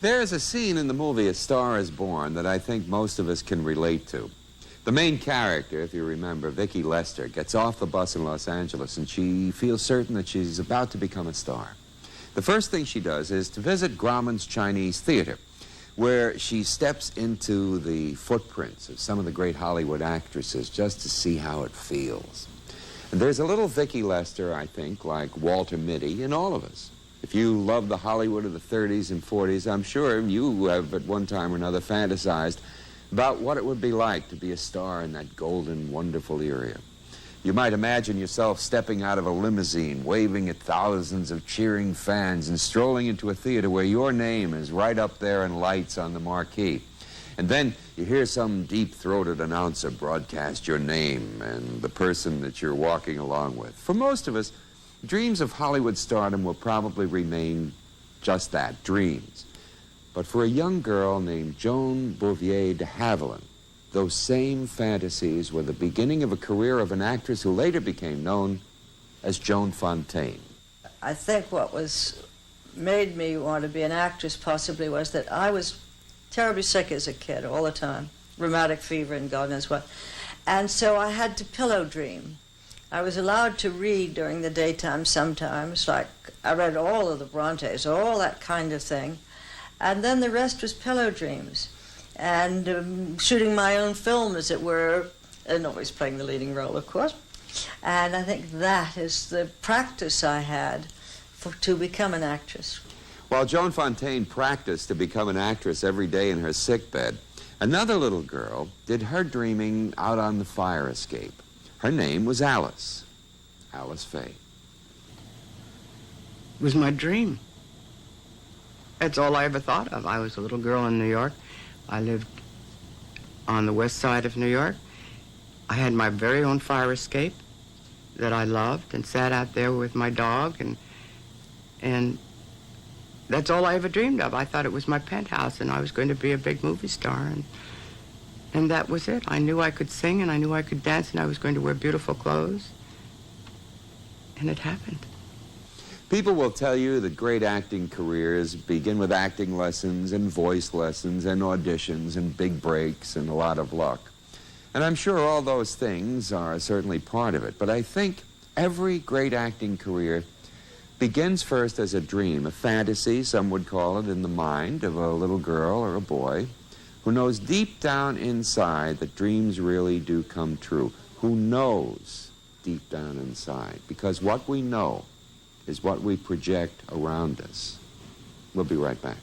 There's a scene in the movie A Star is Born that I think most of us can relate to. The main character, if you remember, Vicki Lester, gets off the bus in Los Angeles and she feels certain that she's about to become a star. The first thing she does is to visit Grauman's Chinese Theater, where she steps into the footprints of some of the great Hollywood actresses just to see how it feels. And there's a little Vicki Lester, I think, like Walter Mitty, in all of us. If you love the Hollywood of the 30s and 40s, I'm sure you have at one time or another fantasized about what it would be like to be a star in that golden, wonderful era. You might imagine yourself stepping out of a limousine, waving at thousands of cheering fans, and strolling into a theater where your name is right up there in lights on the marquee. And then you hear some deep-throated announcer broadcast your name and the person that you're walking along with. For most of us, dreams of Hollywood stardom will probably remain just that, dreams. But for a young girl named Joan Bouvier de Havilland, those same fantasies were the beginning of a career of an actress who later became known as Joan Fontaine. I think what made me want to be an actress possibly was that I was terribly sick as a kid all the time, rheumatic fever and God knows what. And so I had to pillow dream. I was allowed to read during the daytime sometimes, like I read all of the Brontes, all that kind of thing. And then the rest was pillow dreams. And shooting my own film, as it were, and always playing the leading role, of course. And I think that is the practice I had to become an actress. While Joan Fontaine practiced to become an actress every day in her sickbed, another little girl did her dreaming out on the fire escape. Her name was Alice Faye. It was my dream. That's all I ever thought of. I was a little girl in New York. I lived on the west side of New York. I had my very own fire escape that I loved and sat out there with my dog, and that's all I ever dreamed of. I thought it was my penthouse and I was going to be a big movie star, and that was it. I knew I could sing and I knew I could dance and I was going to wear beautiful clothes, and it happened. People will tell you that great acting careers begin with acting lessons and voice lessons and auditions and big breaks and a lot of luck. And I'm sure all those things are certainly part of it, but I think every great acting career begins first as a dream, a fantasy, some would call it, in the mind of a little girl or a boy who knows deep down inside that dreams really do come true, who knows deep down inside, because what we know is what we project around us. We'll be right back.